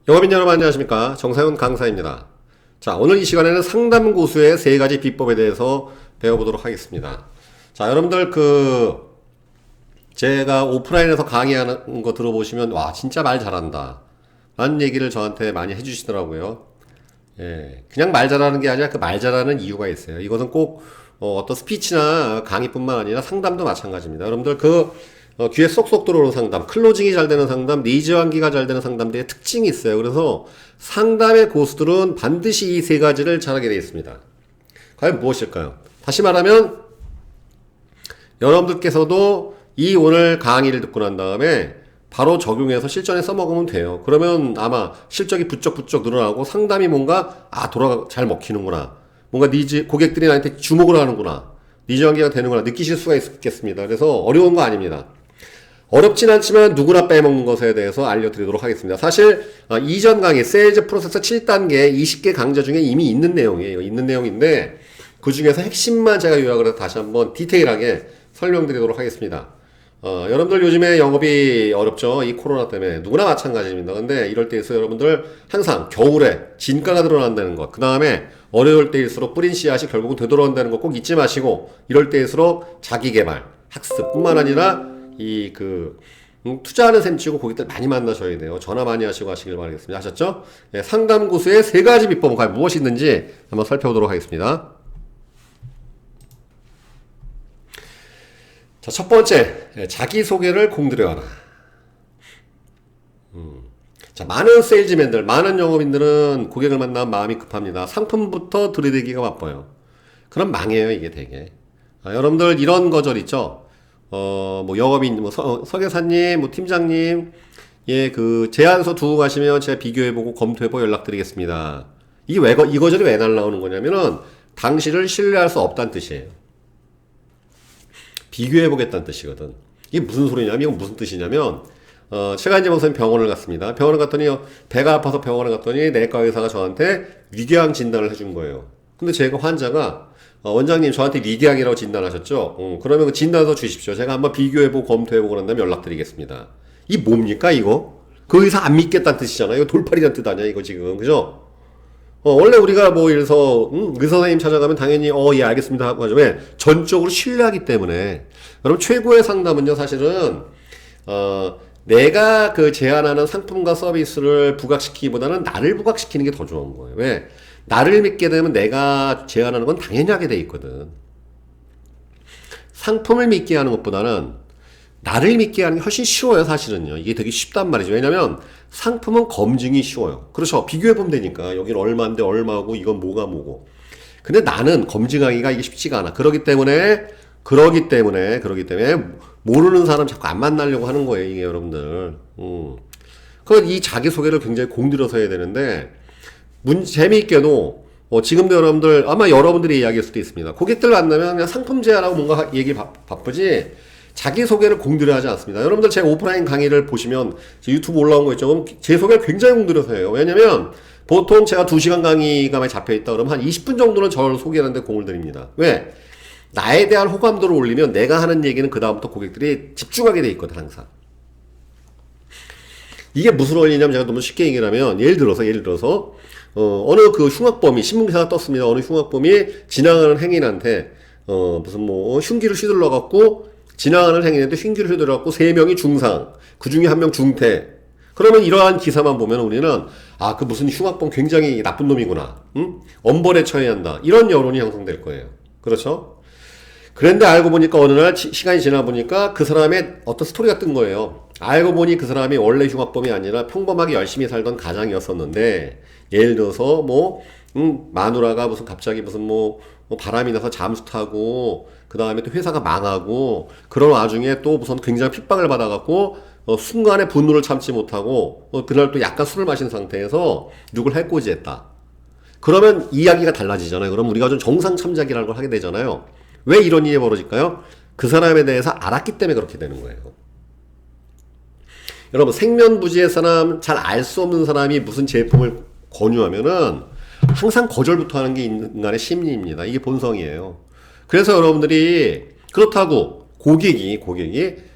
영업인 여러분 안녕하십니까, 정사윤 강사입니다. 자, 오늘 이 시간에는 상담 고수의 세 가지 비법에 대해서 배워보도록 하겠습니다. 자, 여러분들 제가 오프라인에서 강의하는 거 들어보시면 와 진짜 말 잘한다 라는 얘기를 저한테 많이 해주시더라고요. 예, 그냥 말 잘하는 게 아니라 그 말 잘하는 이유가 있어요. 이것은 꼭 어떤 스피치나 강의뿐만 아니라 상담도 마찬가지입니다. 여러분들 귀에 쏙쏙 들어오는 상담, 클로징이 잘 되는 상담, 니즈 환기가 잘 되는 상담들의 특징이 있어요. 그래서 상담의 고수들은 반드시 이 세 가지를 잘하게 되어 있습니다. 과연 무엇일까요? 다시 말하면 여러분들께서도 이 오늘 강의를 듣고 난 다음에 바로 적용해서 실전에 써먹으면 돼요. 그러면 아마 실적이 부쩍부쩍 늘어나고 상담이 뭔가 잘 먹히는구나, 뭔가 고객들이 나한테 주목을 하는구나, 니즈 환기가 되는구나 느끼실 수가 있겠습니다. 그래서 어려운 거 아닙니다. 어렵진 않지만 누구나 빼먹는 것에 대해서 알려드리도록 하겠습니다. 사실 이전 강의 세일즈 프로세서 7단계 20개 강좌 중에 이미 있는 내용이에요. 있는 내용인데 그 중에서 핵심만 제가 요약을 해서 다시 한번 디테일하게 설명드리도록 하겠습니다. 여러분들 요즘에 영업이 어렵죠. 이 코로나 때문에 누구나 마찬가지입니다. 근데 이럴 때일수록 여러분들 항상 겨울에 진가가 늘어난다는 것, 그 다음에 어려울 때일수록 뿌린 씨앗이 결국은 되돌아온다는 것 꼭 잊지 마시고, 이럴 때일수록 자기개발, 학습뿐만 아니라 투자하는 셈 치고 고객들 많이 만나셔야 돼요. 전화 많이 하시고 하시길 바라겠습니다. 아셨죠? 네, 상담 고수의 세 가지 비법은 과연 무엇이 있는지 한번 살펴보도록 하겠습니다. 자, 첫 번째, 자기소개를 공들여라. 자, 많은 세일즈맨들, 많은 영업인들은 고객을 만나면 마음이 급합니다. 상품부터 들이대기가 바빠요. 그럼 망해요, 이게 되게. 여러분들 이런 거절 있죠? 영업인, 서계사님, 팀장님, 제안서 두고 가시면 제가 비교해보고 검토해보고 연락드리겠습니다. 이 거절이 왜 날라오는 거냐면은, 당신을 신뢰할 수 없다는 뜻이에요. 비교해보겠다는 뜻이거든. 이게 무슨 소리냐면, 이건 무슨 뜻이냐면, 제가 이제 무슨 병원을 갔습니다. 병원을 갔더니, 배가 아파서 병원을 갔더니, 내과 의사가 저한테 위궤양 진단을 해준 거예요. 근데 제가 환자가, 원장님 저한테 위궤양이라고 진단하셨죠? 그러면 그 진단서 주십시오. 제가 한번 비교해보고 검토해보고 그런 다음에 연락드리겠습니다. 이 뭡니까 이거? 그 의사 안 믿겠다는 뜻이잖아요. 이거 돌팔이란 뜻 아니야 이거 지금, 그죠? 원래 우리가 예를 들어서 의사 선생님 찾아가면 당연히 예 알겠습니다 하고 하죠. 왜? 전적으로 신뢰하기 때문에. 여러분 최고의 상담은요 사실은 내가 제안하는 상품과 서비스를 부각시키기보다는 나를 부각시키는 게 더 좋은 거예요. 왜? 나를 믿게 되면 내가 제안하는 건 당연히 하게 돼 있거든. 상품을 믿게 하는 것보다는 나를 믿게 하는 게 훨씬 쉬워요, 사실은요. 이게 되게 쉽단 말이죠. 왜냐면 상품은 검증이 쉬워요. 그렇죠. 비교해보면 되니까. 여긴 얼마인데 얼마고 이건 뭐가 뭐고. 근데 나는 검증하기가 이게 쉽지가 않아. 그러기 때문에 모르는 사람 자꾸 안 만나려고 하는 거예요, 이게 여러분들. 이 자기소개를 굉장히 공들여서 해야 되는데, 재미있게도 지금도 여러분들 아마 여러분들이 이야기할 수도 있습니다. 고객들 만나면 그냥 상품 제안하고 뭔가 얘기 바쁘지 자기소개를 공들여 하지 않습니다. 여러분들 제 오프라인 강의를 보시면 제 유튜브 올라온 거 있죠. 그럼 제 소개를 굉장히 공들여서 해요. 왜냐면 보통 제가 2시간 강의가 많이 잡혀있다 그러면 한 20분 정도는 저를 소개하는데 공을 들입니다. 왜? 나에 대한 호감도를 올리면 내가 하는 얘기는 그 다음부터 고객들이 집중하게 돼 있거든 항상. 이게 무슨 원리냐면 제가 너무 쉽게 얘기를 하면 예를 들어서 어느 흉악범이 신문기사가 떴습니다. 어느 흉악범이 지나가는 행인한테 흉기를 휘둘러 갖고 지나가는 행인한테 흉기를 휘둘러 갖고 3명이 중상, 그 중에 1명 중태. 그러면 이러한 기사만 보면 우리는 무슨 흉악범 굉장히 나쁜 놈이구나, 엄벌에 처해야 한다, 이런 여론이 형성될 거예요. 그렇죠? 그런데 알고 보니까 어느 날 시간이 지나 보니까 그 사람의 어떤 스토리가 뜬 거예요. 알고 보니 그 사람이 원래 흉악범이 아니라 평범하게 열심히 살던 가장이었었는데, 예를 들어서 마누라가 갑자기 바람이 나서 잠수 타고 그 다음에 또 회사가 망하고 그런 와중에 또 굉장히 핍박을 받아갖고 순간에 분노를 참지 못하고 그날 또 약간 술을 마신 상태에서 누굴 해코지했다. 그러면 이야기가 달라지잖아요. 그럼 우리가 좀 정상 참작이라는 걸 하게 되잖아요. 왜 이런 일이 벌어질까요? 그 사람에 대해서 알았기 때문에 그렇게 되는 거예요. 여러분 생면부지의 사람, 잘 알 수 없는 사람이 무슨 제품을 권유하면은 항상 거절부터 하는 게 인간의 심리입니다. 이게 본성이에요. 그래서 여러분들이 그렇다고 고객이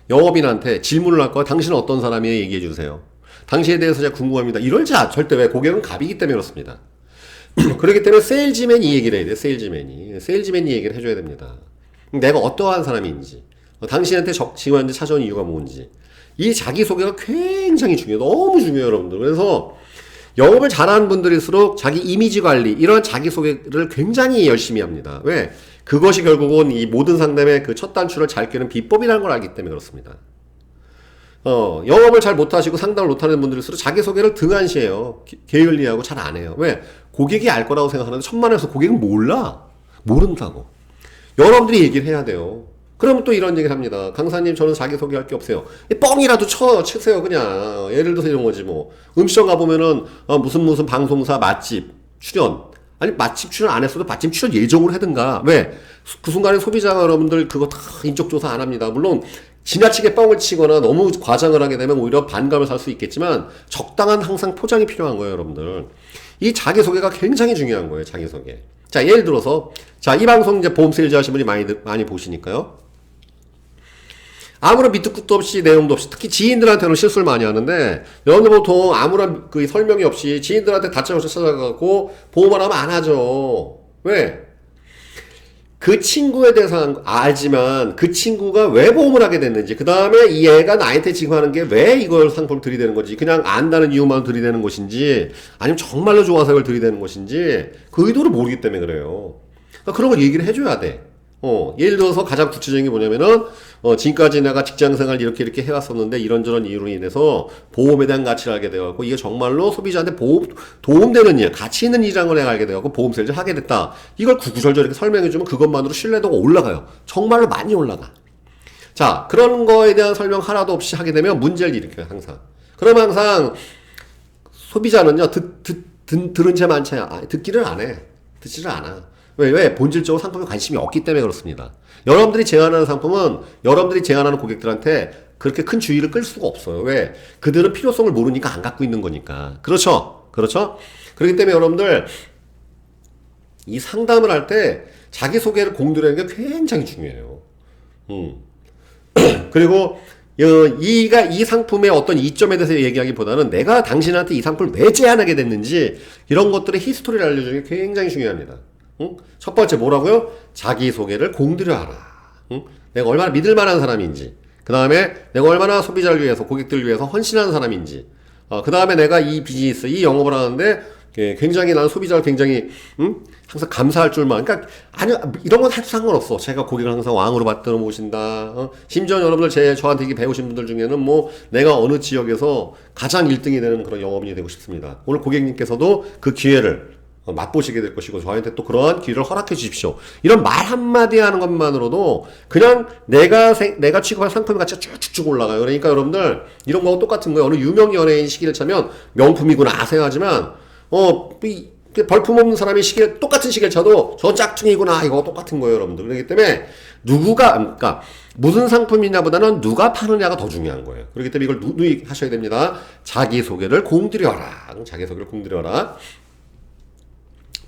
영업인한테 질문을 할 거야. 당신은 어떤 사람이에요? 얘기해 주세요. 당시에 대해서 제가 궁금합니다. 이럴지 절대 왜 고객은 갑이기 때문에 그렇습니다. 그렇기 때문에 세일즈맨이 이 얘기를 해야 돼요. 세일즈맨이 얘기를 해줘야 됩니다. 내가 어떠한 사람인지, 당신한테 지금한테 찾아온 이유가 뭔지. 이 자기소개가 굉장히 중요해요. 너무 중요해요, 여러분들. 그래서 영업을 잘하는 분들일수록 자기 이미지 관리, 이런 자기소개를 굉장히 열심히 합니다. 왜? 그것이 결국은 이 모든 상담의 그 첫 단추를 잘 꿰는 비법이라는 걸 알기 때문에 그렇습니다. 영업을 잘 못하시고 상담을 못하는 분들일수록 자기소개를 등한시해요. 게을리하고 잘 안 해요. 왜? 고객이 알 거라고 생각하는데 천만에서 고객은 몰라. 모른다고. 여러분들이 얘기를 해야 돼요. 그러면 또 이런 얘기를 합니다. 강사님, 저는 자기소개할 게 없어요. 뻥이라도 치세요, 그냥. 예를 들어서 이런 거지, 뭐. 음식점 가보면은, 무슨 방송사 맛집 출연. 아니, 맛집 출연 안 했어도 맛집 출연 예정으로 하든가. 왜? 그 순간에 소비자가 여러분들 그거 다 인적조사 안 합니다. 물론, 지나치게 뻥을 치거나 너무 과장을 하게 되면 오히려 반감을 살 수 있겠지만, 적당한 항상 포장이 필요한 거예요, 여러분들. 이 자기소개가 굉장히 중요한 거예요, 자기소개. 자, 예를 들어서, 자, 이 방송 이제 보험 세일즈 하신 분이 많이 보시니까요. 아무런 밑도 끝도 없이 내용도 없이 특히 지인들한테는 실수를 많이 하는데 여러분들 보통 아무런 그 설명이 없이 지인들한테 다짜고짜 찾아가고 보험을 하면 안 하죠. 왜? 그 친구에 대해서 알지만 그 친구가 왜 보험을 하게 됐는지, 그 다음에 이 애가 나한테 지금 하는 게 왜 이걸 상품을 들이대는 건지, 그냥 안다는 이유만 들이대는 것인지 아니면 정말로 좋아서 이걸 들이대는 것인지 그 의도를 모르기 때문에 그래요. 그러니까 그런 걸 얘기를 해줘야 돼. 예를 들어서 가장 구체적인 게 뭐냐면은, 지금까지 내가 직장생활 이렇게 해왔었는데, 이런저런 이유로 인해서 보험에 대한 가치를 알게 되어갖고, 이게 정말로 소비자한테 도움되는 일, 가치 있는 일이라는 걸 내가 알게 되어갖고, 보험 세일즈를 하게 됐다. 이걸 구구절절 이렇게 설명해주면 그것만으로 신뢰도가 올라가요. 정말로 많이 올라가. 자, 그런 거에 대한 설명 하나도 없이 하게 되면 문제를 일으켜요, 항상. 그러면 항상, 소비자는요, 들은 채만 채, 듣지를 않아. 왜? 본질적으로 상품에 관심이 없기 때문에 그렇습니다. 여러분들이 제안하는 상품은 여러분들이 제안하는 고객들한테 그렇게 큰 주의를 끌 수가 없어요. 왜? 그들은 필요성을 모르니까 안 갖고 있는 거니까. 그렇죠? 그렇기 때문에 여러분들 이 상담을 할 때 자기소개를 공들이는 게 굉장히 중요해요. 그리고 이 상품의 어떤 이점에 대해서 얘기하기보다는 내가 당신한테 이 상품을 왜 제안하게 됐는지 이런 것들의 히스토리를 알려주는 게 굉장히 중요합니다. 첫 번째 뭐라고요? 자기소개를 공들여 하라. 내가 얼마나 믿을 만한 사람인지, 그 다음에 내가 얼마나 소비자를 위해서, 고객들을 위해서 헌신하는 사람인지, 그 다음에 내가 이 비즈니스, 이 영업을 하는데 굉장히 나는 소비자를 굉장히 항상 감사할 줄만. 그러니까 아니, 이런 건 해도 상관없어. 제가 고객을 항상 왕으로 받들어 모신다. 심지어 여러분들 저한테 이게 배우신 분들 중에는 뭐 내가 어느 지역에서 가장 1등이 되는 그런 영업인이 되고 싶습니다. 오늘 고객님께서도 그 기회를 맛보시게 될 것이고 저한테 또 그러한 기회를 허락해 주십시오. 이런 말 한마디 하는 것만으로도 그냥 내가 취급할 상품의 가치가 쭉쭉쭉 올라가요. 그러니까 여러분들 이런 거하고 똑같은 거예요. 어느 유명 연예인 시계를 차면 명품이구나 생각하지만 벌품 없는 사람이 똑같은 시계를 차도 저 짝퉁이구나 이거 똑같은 거예요, 여러분들. 그렇기 때문에 그러니까 무슨 상품이냐보다는 누가 파느냐가 더 중요한 거예요. 그렇기 때문에 이걸 누누이 하셔야 됩니다. 자기소개를 공들여라.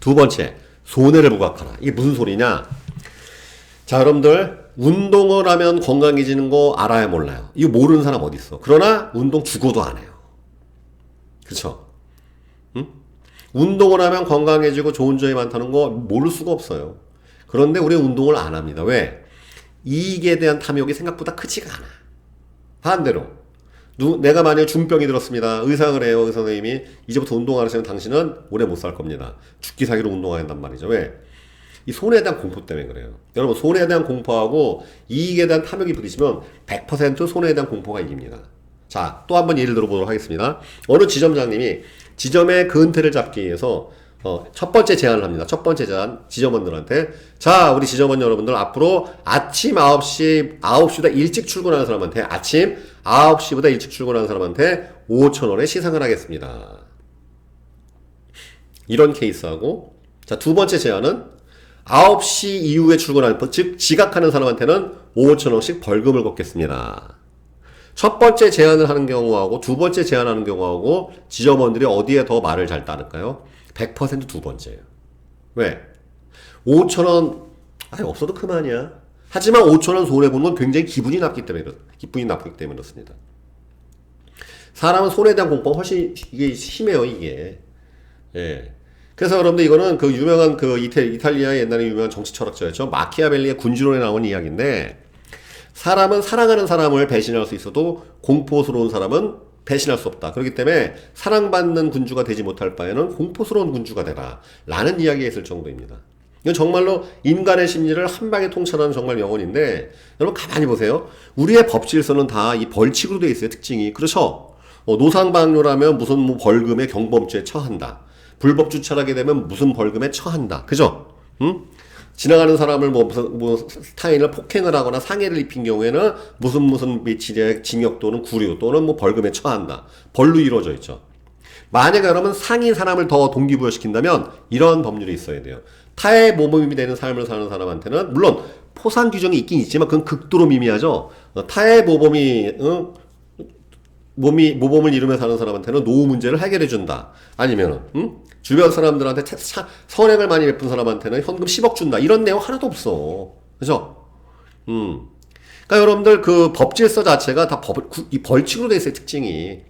두 번째, 손해를 부각하라. 이게 무슨 소리냐? 자, 여러분들 운동을 하면 건강해지는 거 알아야 몰라요. 이거 모르는 사람 어디 있어? 그러나 운동 죽어도 안 해요. 그렇죠? 운동을 하면 건강해지고 좋은 점이 많다는 거 모를 수가 없어요. 그런데 우리는 운동을 안 합니다. 왜? 이익에 대한 탐욕이 생각보다 크지가 않아. 반대로 내가 만약에 중병이 들었습니다. 의상을 해요. 의사 선생님이 이제부터 운동 안 하시면 당신은 오래 못 살 겁니다. 죽기 살기로 운동해야 한단 말이죠. 왜? 이 손해에 대한 공포 때문에 그래요. 여러분 손해에 대한 공포하고 이익에 대한 탐욕이 부딪히면 100% 손해에 대한 공포가 이깁니다. 자, 또 한번 예를 들어보도록 하겠습니다. 어느 지점장님이 지점의 근태를 잡기 위해서 첫 번째 제안을 합니다. 첫 번째 제안, 지점원들한테. 자, 우리 지점원 여러분들, 앞으로 아침 9시보다 일찍 출근하는 사람한테, 아침 9시보다 일찍 출근하는 사람한테 5,000원에 시상을 하겠습니다. 이런 케이스하고, 자, 두 번째 제안은 9시 이후에 출근하는, 즉, 지각하는 사람한테는 5,000원씩 벌금을 걷겠습니다. 첫 번째 제안을 하는 경우하고, 두 번째 제안하는 경우하고, 지점원들이 어디에 더 말을 잘 따를까요? 100% 두 번째예요. 왜? 5,000원 없어도 그만이야. 하지만 5,000원 손해보는 건 굉장히 기분이 나쁘기 때문에 그렇습니다. 사람은 손해에 대한 공포가 훨씬 이게 심해요, 이게. 예. 그래서 여러분들 이거는 그 유명한 그 이탈리아의 옛날에 유명한 정치 철학자였죠. 마키아벨리의 군주론에 나온 이야기인데, 사람은 사랑하는 사람을 배신할 수 있어도 공포스러운 사람은 배신할 수 없다. 그렇기 때문에 사랑받는 군주가 되지 못할 바에는 공포스러운 군주가 되라. 라는 이야기가 있을 정도입니다. 이건 정말로 인간의 심리를 한 방에 통찰하는 정말 명언인데, 여러분 가만히 보세요. 우리의 법 질서는 다 이 벌칙으로 되어 있어요, 특징이. 그렇죠? 노상방뇨라면 무슨 뭐 벌금에 경범죄에 처한다. 불법 주차하게 되면 무슨 벌금에 처한다. 그죠? 응? 지나가는 사람을 무슨 타인을 폭행을 하거나 상해를 입힌 경우에는 무슨 며칠의 징역 또는 구류 또는 뭐 벌금에 처한다. 벌로 이루어져 있죠. 만약에 여러분 상이 사람을 더 동기부여시킨다면 이런 법률이 있어야 돼요. 타의 모범이 되는 삶을 사는 사람한테는 물론 포상 규정이 있긴 있지만 그건 극도로 미미하죠. 타의 모범을 이루며 사는 사람한테는 노후 문제를 해결해 준다. 아니면은 주변 사람들한테 선행을 많이 베푼 사람한테는 현금 10억 준다. 이런 내용 하나도 없어. 그죠? 그러니까 여러분들 그 법질서 자체가 다 이 벌칙으로 돼 있어요, 특징이.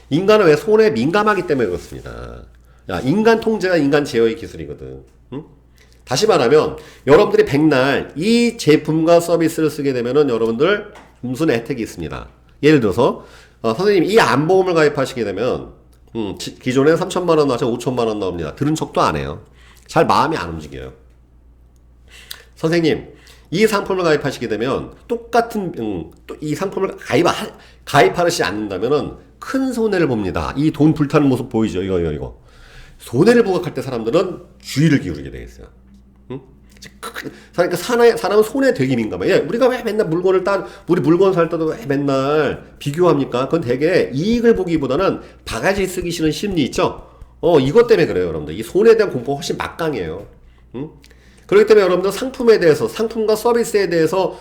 인간은 왜 손에 민감하기 때문에 그렇습니다. 야, 인간 통제가 인간 제어의 기술이거든. 다시 말하면 여러분들이 백날 이 제품과 서비스를 쓰게 되면은 여러분들 무슨 혜택이 있습니다. 예를 들어서 선생님 이 안보험을 가입하시게 되면 기존에 3천만 원 나와서 5천만 원 나옵니다. 들은 척도 안 해요. 잘 마음이 안 움직여요. 선생님 이 상품을 가입하시게 되면 똑같은 또 이 상품을 가입하시지 않는다면은 큰 손해를 봅니다. 이 돈 불타는 모습 보이죠? 이거. 손해를 부각할 때 사람들은 주의를 기울이게 되겠어요. 그러니까 사람은 손에 되게 민감해. 우리가 왜 맨날 우리 물건 살 때도 왜 맨날 비교합니까? 그건 되게 이익을 보기보다는 바가지 쓰기 싫은 심리 있죠? 이것 때문에 그래요, 여러분들. 이 손에 대한 공포가 훨씬 막강해요. 그렇기 때문에 여러분들 상품과 서비스에 대해서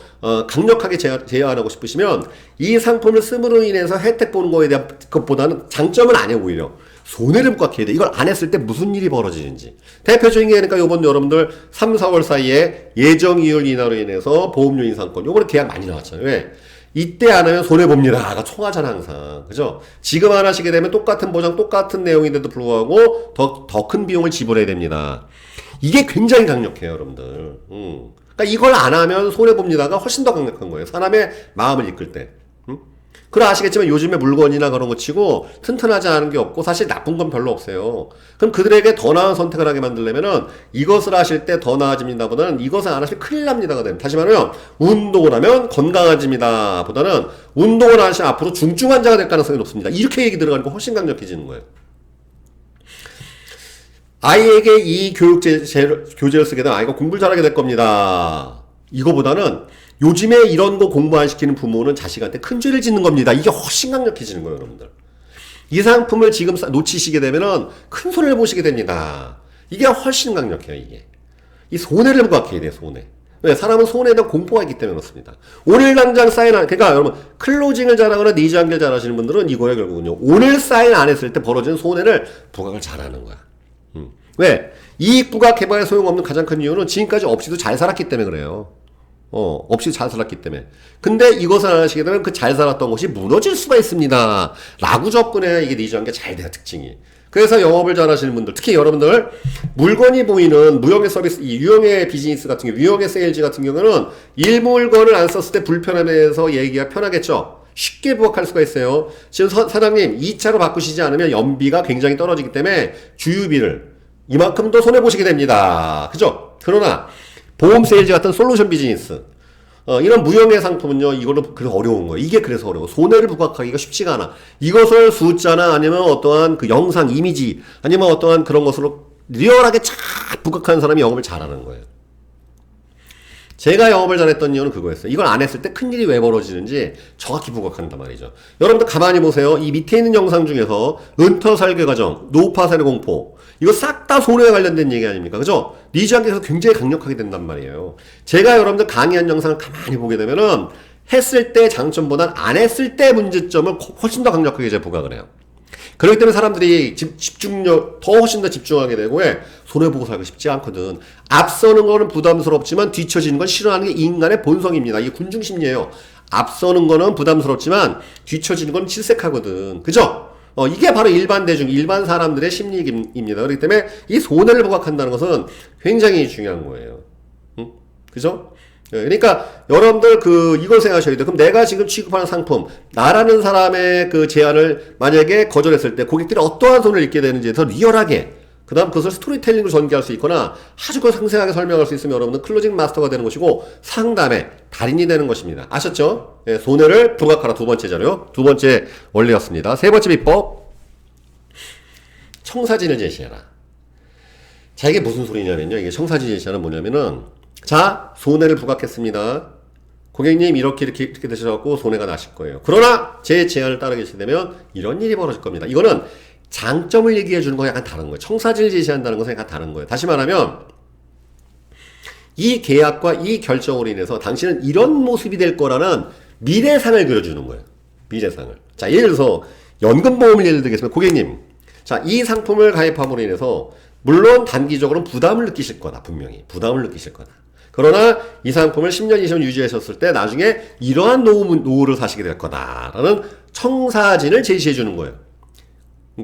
강력하게 제어하고 싶으시면 이 상품을 쓰므로 인해서 혜택 보는 거에 대한 것보다는 장점은 아니에요, 오히려. 손해를 부각해야 돼. 이걸 안 했을 때 무슨 일이 벌어지는지. 대표적인 게 그러니까 요번 여러분들 3, 4월 사이에 예정이율 인하로 인해서 보험료 인상권. 요번에 계약 많이 나왔잖아요. 왜? 이때 안 하면 손해봅니다가 통하잖아, 항상. 그죠? 지금 안 하시게 되면 똑같은 보장, 똑같은 내용인데도 불구하고 더 큰 비용을 지불해야 됩니다. 이게 굉장히 강력해요, 여러분들. 그러니까 이걸 안 하면 손해봅니다가 훨씬 더 강력한 거예요. 사람의 마음을 이끌 때. 그래 아시겠지만 요즘에 물건이나 그런 거 치고 튼튼하지 않은 게 없고 사실 나쁜 건 별로 없어요. 그럼 그들에게 더 나은 선택을 하게 만들려면은 이것을 하실 때 더 나아집니다 보다는 이것을 안 하시면 큰일 납니다가 됩니다. 다시 말하면 운동을 하면 건강해집니다 보다는 운동을 하시면 앞으로 중증 환자가 될 가능성이 높습니다. 이렇게 얘기 들어가니까 훨씬 강력해지는 거예요. 아이에게 이 교재를 쓰게 되면 아이가 공부를 잘하게 될 겁니다. 이거보다는 요즘에 이런 거 공부 안 시키는 부모는 자식한테 큰 죄를 짓는 겁니다. 이게 훨씬 강력해지는 거예요, 여러분들. 이 상품을 지금 놓치시게 되면은 큰 손해를 보시게 됩니다. 이게 훨씬 강력해요, 이게. 이 손해를 부각해야 돼요, 손해. 왜? 사람은 손해에 대한 공포가 있기 때문에 그렇습니다. 오늘 당장 그러니까 여러분, 클로징을 잘하거나 니즈 한결 잘하시는 분들은 이거예요, 결국은요. 오늘 사인 안 했을 때 벌어지는 손해를 부각을 잘하는 거야. 왜? 이익 부각해봐야 소용없는 가장 큰 이유는 지금까지 없이도 잘 살았기 때문에 그래요. 없이 잘 살았기 때문에. 근데 이것을 안 하시게 되면 그 잘 살았던 것이 무너질 수가 있습니다. 라고 접근해야 이게 니즈한 게 잘 돼요, 특징이. 그래서 영업을 잘 하시는 분들, 특히 여러분들, 물건이 보이는 무형의 서비스, 이 유형의 비즈니스 같은 경우, 유형의 세일즈 같은 경우는 일 물건을 안 썼을 때 불편함에 대해서 얘기가 편하겠죠? 쉽게 부각할 수가 있어요. 지금 사장님, 2차로 바꾸시지 않으면 연비가 굉장히 떨어지기 때문에 주유비를 이만큼 더 손해보시게 됩니다. 그죠? 그러나, 보험 세일즈 같은 솔루션 비즈니스 이런 무형의 상품은요 이걸로 그래서 어려운 거예요. 이게 그래서 어려워. 손해를 부각하기가 쉽지가 않아. 이것을 숫자나 아니면 어떠한 그 영상 이미지 아니면 어떠한 그런 것으로 리얼하게 잘 부각하는 사람이 영업을 잘하는 거예요. 제가 영업을 잘했던 이유는 그거였어요. 이걸 안 했을 때 큰일이 왜 벌어지는지 정확히 부각한단 말이죠. 여러분들 가만히 보세요. 이 밑에 있는 영상 중에서 은퇴 설계 과정, 노파산의 공포 이거 싹 다 손해에 관련된 얘기 아닙니까? 그죠? 니즈 한계에서 굉장히 강력하게 된단 말이에요. 제가 여러분들 강의한 영상을 가만히 보게 되면은 했을 때 장점보단 안 했을 때 문제점을 훨씬 더 강력하게 제가 부각을 해요. 그렇기 때문에 사람들이 집중력 더 훨씬 더 집중하게 되고 왜? 손해보고 살고 싶지 않거든. 앞서는 거는 부담스럽지만 뒤처지는 건 싫어하는 게 인간의 본성입니다. 이게 군중심리예요. 앞서는 거는 부담스럽지만 뒤처지는 건 질색하거든. 그죠? 이게 바로 일반 대중, 일반 사람들의 심리입니다. 그렇기 때문에 이 손해를 부각한다는 것은 굉장히 중요한 거예요. 응? 그죠? 그러니까 여러분들 이걸 생각하셔야 돼요. 그럼 내가 지금 취급하는 상품, 나라는 사람의 그 제안을 만약에 거절했을 때 고객들이 어떠한 손해를 입게 되는지에 더 리얼하게, 그 다음 그것을 스토리텔링으로 전개할 수 있거나 아주 상세하게 설명할 수 있으면 여러분은 클로징 마스터가 되는 것이고 상담의 달인이 되는 것입니다. 아셨죠? 손해를 부각하라. 두 번째 자료, 두 번째 원리였습니다. 세 번째 비법, 청사진을 제시해라. 자, 이게 무슨 소리냐면요. 이게 청사진 제시하는 뭐냐면은, 자, 손해를 부각했습니다. 고객님 이렇게 되셔갖고 손해가 나실 거예요. 그러나 제 제안을 따르게 되면 이런 일이 벌어질 겁니다. 이거는 장점을 얘기해 주는 거랑 약간 다른 거예요. 청사진을 제시한다는 것은 약간 다른 거예요. 다시 말하면 이 계약과 이 결정으로 인해서 당신은 이런 모습이 될 거라는 미래상을 그려주는 거예요. 미래상을. 자, 예를 들어서 연금보험을 예를 들겠습니다. 고객님, 자, 이 상품을 가입함으로 인해서 물론 단기적으로는 부담을 느끼실 거다. 분명히 부담을 느끼실 거다. 그러나 이 상품을 10년, 20년 유지하셨을 때 나중에 이러한 노후를 사시게 될 거다라는 청사진을 제시해 주는 거예요.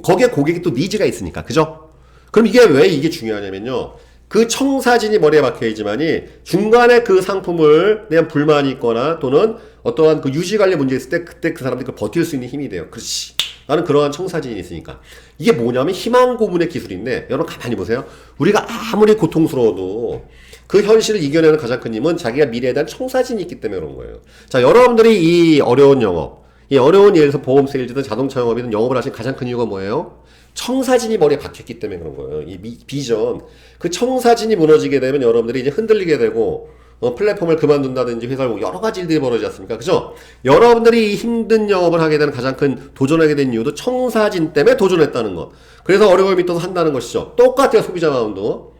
거기에 고객이 또 니즈가 있으니까. 그죠? 그럼 이게 왜 이게 중요하냐면요. 그 청사진이 머리에 박혀있지만이 중간에 그 상품을 대한 불만이 있거나 또는 어떠한 그 유지관리 문제 있을 때 그때 그 사람들이 그걸 버틸 수 있는 힘이 돼요. 그렇지. 나는 그러한 청사진이 있으니까. 이게 뭐냐면 희망 고문의 기술인데 여러분 가만히 보세요. 우리가 아무리 고통스러워도 그 현실을 이겨내는 가장 큰 힘은 자기가 미래에 대한 청사진이 있기 때문에 그런 거예요. 자, 여러분들이 이 어려운 영업, 이 어려운 예를 들어서 보험 세일즈든 자동차 영업이든 영업을 하신 가장 큰 이유가 뭐예요? 청사진이 머리에 박혔기 때문에 그런 거예요. 이 비전. 그 청사진이 무너지게 되면 여러분들이 이제 흔들리게 되고, 플랫폼을 그만둔다든지 회사를 여러 가지 일들이 벌어지지 않습니까? 그죠? 여러분들이 이 힘든 영업을 하게 되는 가장 큰 도전하게 된 이유도 청사진 때문에 도전했다는 것. 그래서 어려움이 또 한다는 것이죠. 똑같아요, 소비자 마음도.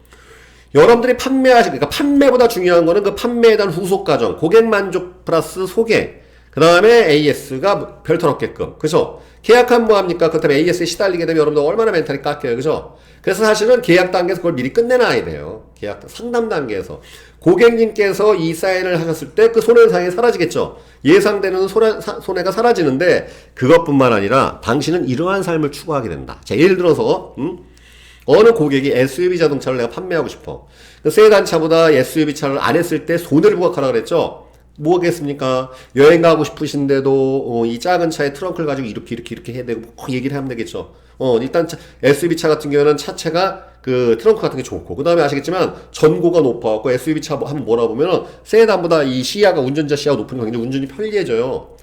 여러분들이 그러니까 판매보다 중요한 거는 그 판매에 대한 후속 과정, 고객 만족 플러스 소개. 그 다음에 AS가 별탈 없게끔. 그죠? 계약하면 뭐합니까? 그 다음에 AS에 시달리게 되면 여러분들 얼마나 멘탈이 깎여요. 그죠? 그래서 사실은 계약 단계에서 그걸 미리 끝내놔야 돼요. 계약 상담 단계에서. 고객님께서 이 사인을 하셨을 때 그 손해상이 사라지겠죠? 예상되는 손해가 사라지는데 그것뿐만 아니라 당신은 이러한 삶을 추구하게 된다. 자, 예를 들어서, 어느 고객이 SUV 자동차를 내가 판매하고 싶어. 세단차보다 SUV 차를 안 했을 때 손해를 부각하라 그랬죠? 뭐겠습니까? 여행 가고 싶으신데도 이 작은 차에 트렁크를 가지고 이렇게 해야 되고 얘기를 하면 되겠죠. 일단 SUV 차 같은 경우는 차체가 그 트렁크 같은 게 좋고, 그 다음에 아시겠지만 전고가 높아갖고 SUV 차 한번 몰아보면은 세단보다 이 시야가 운전자 시야가 높으니까 굉장히 운전이 편리해져요.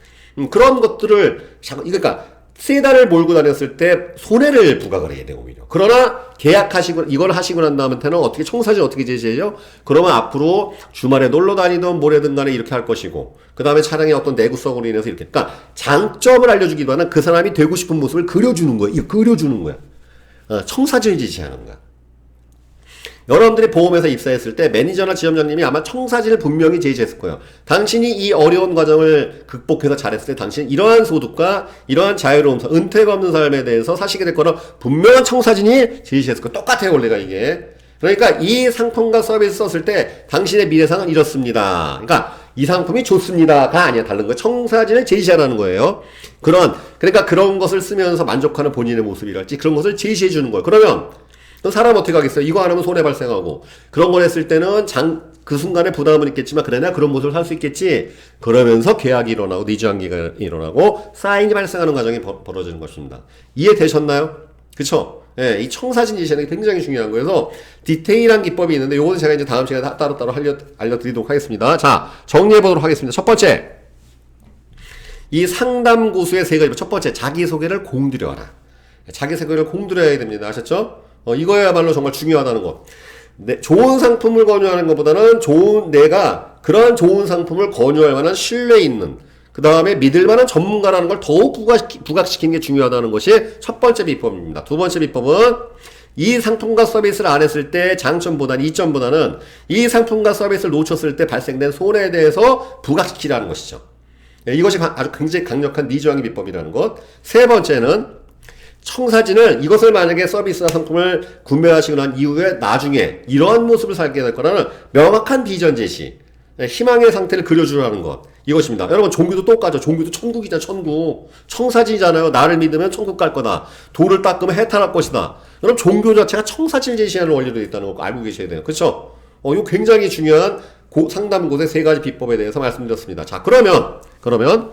그런 것들을 그러니까 세단을 몰고 다녔을 때 손해를 부각을 해야 돼요, 오히려. 그러나 계약하시고 이걸 하시고 난 다음에는 어떻게 청사진 어떻게 제시해요? 그러면 앞으로 주말에 놀러 다니던 뭐래든 간에 이렇게 할 것이고, 그 다음에 차량의 어떤 내구성으로 인해서 이렇게. 그러니까 장점을 알려주기보다는 그 사람이 되고 싶은 모습을 그려주는 거예요. 이거 그려주는 거야. 청사진을 제시하는 거야. 여러분들이 보험회사 입사했을 때 매니저나 지점장님이 아마 청사진을 분명히 제시했을 거예요. 당신이 이 어려운 과정을 극복해서 잘했을 때 당신은 이러한 소득과 이러한 자유로움, 은퇴가 없는 삶에 대해서 사시게 될 거는 분명한 청사진이 제시했을 거예요. 똑같아요, 원래가 이게. 그러니까 이 상품과 서비스 썼을 때 당신의 미래상은 이렇습니다. 그러니까 이 상품이 좋습니다가 아니야. 다른 거예요. 청사진을 제시하라는 거예요. 그러니까 그런 것을 쓰면서 만족하는 본인의 모습이랄지 그런 것을 제시해 주는 거예요. 그러면 사람 어떻게 하겠어요? 이거 안 하면 손해 발생하고, 그런 걸 했을 때는 그 순간에 부담은 있겠지만 그러나 그런 모습을 살 수 있겠지. 그러면서 계약이 일어나고 니즈 관계가 일어나고 사인이 발생하는 과정이 벌어지는 것입니다. 이해되셨나요? 그쵸? 예, 이 청사진 제시하는 게 굉장히 중요한 거예요. 그래서 디테일한 기법이 있는데 요거는 제가 이제 다음 시간에 따로따로 알려드리도록 하겠습니다. 자, 정리해보도록 하겠습니다. 첫 번째, 이 상담 고수의 세 가지. 첫 번째, 자기소개를 공들여라. 자기소개를 공들여야 됩니다. 아셨죠? 이거야말로 정말 중요하다는 거. 좋은 상품을 권유하는 것보다는 내가 그러한 좋은 상품을 권유할 만한 신뢰 있는, 그 다음에 믿을 만한 전문가라는 걸 더욱 부각시키는 게 중요하다는 것이 첫 번째 비법입니다. 두 번째 비법은 이 상품과 서비스를 안 했을 때 장점보다는 이점보다는 이 상품과 서비스를 놓쳤을 때 발생된 손해에 대해서 부각시키라는 것이죠. 이것이 아주 굉장히 강력한 니즈왕의 비법이라는 것. 세 번째는 청사진을, 이것을 만약에 서비스나 상품을 구매하시고 난 이후에 나중에 이러한 모습을 살게 될 거라는 명확한 비전 제시. 희망의 상태를 그려주라는 것. 이것입니다. 여러분, 종교도 똑같죠. 종교도 천국이잖아, 천국. 청사진이잖아요. 나를 믿으면 천국 갈 거다. 돌을 닦으면 해탈할 것이다. 여러분, 종교 자체가 청사진 제시하는 원리로 있다는 거 알고 계셔야 돼요. 그렇죠? 이거 굉장히 중요한 상담 곳의 세 가지 비법에 대해서 말씀드렸습니다. 자, 그러면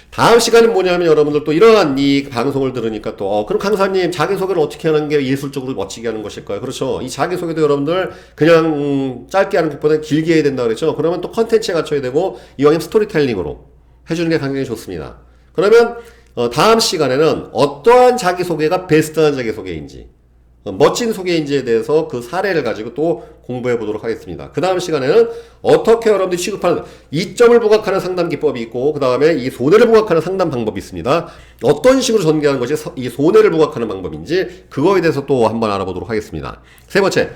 다음 시간은 뭐냐면 여러분들 또 이러한 이 방송을 들으니까 또 그럼 강사님 자기소개를 어떻게 하는 게 예술적으로 멋지게 하는 것일까요? 그렇죠. 이 자기소개도 여러분들 그냥 짧게 하는 것보다는 길게 해야 된다 그랬죠. 그러면 또 컨텐츠에 갖춰야 되고 이왕이면 스토리텔링으로 해주는 게 굉장히 좋습니다. 그러면 다음 시간에는 어떠한 자기소개가 베스트한 자기소개인지 멋진 소개인지에 대해서 그 사례를 가지고 또 공부해 보도록 하겠습니다. 그 다음 시간에는 어떻게 여러분들이 취급하는 이점을 부각하는 상담 기법이 있고 그 다음에 이 손해를 부각하는 상담 방법이 있습니다. 어떤 식으로 전개하는 것이 이 손해를 부각하는 방법인지 그거에 대해서 또 한번 알아보도록 하겠습니다. 세 번째,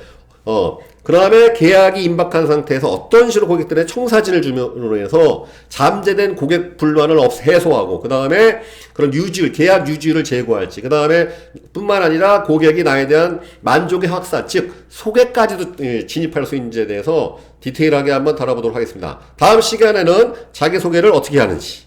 그 다음에 계약이 임박한 상태에서 어떤 식으로 고객들의 청사진을 줌으로 해서 잠재된 고객 불만을 해소하고 그 다음에 그런 유지율, 계약 유지율을 제고할지 그 다음에 뿐만 아니라 고객이 나에 대한 만족의 확산, 즉 소개까지도 진입할 수 있는지에 대해서 디테일하게 한번 다뤄보도록 하겠습니다. 다음 시간에는 자기소개를 어떻게 하는지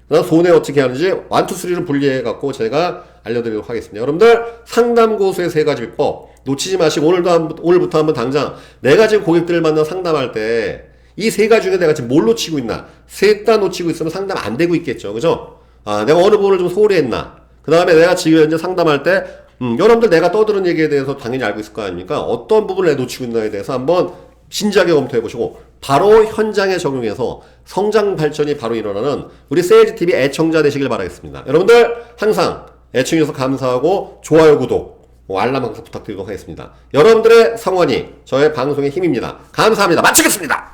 그다음 손해 어떻게 하는지 1, 2, 3를 분리해 갖고 제가 알려드리도록 하겠습니다. 여러분들 상담고수의 세 가지 비법 놓치지 마시고 오늘부터 한번 당장 내가 지금 고객들을 만나 상담할 때 이 세 가지 중에 내가 지금 뭘 놓치고 있나 셋 다 놓치고 있으면 상담 안 되고 있겠죠. 그죠? 내가 어느 부분을 좀 소홀히 했나 그 다음에 내가 지금 현재 상담할 때 여러분들 내가 떠드는 얘기에 대해서 당연히 알고 있을 거 아닙니까? 어떤 부분을 내가 놓치고 있나에 대해서 한번 진지하게 검토해 보시고 바로 현장에 적용해서 성장 발전이 바로 일어나는 우리 세일즈TV 애청자 되시길 바라겠습니다. 여러분들 항상 애청해주셔서 감사하고 좋아요, 구독, 알람 항상 부탁드리도록 하겠습니다. 여러분들의 성원이 저의 방송의 힘입니다. 감사합니다. 마치겠습니다.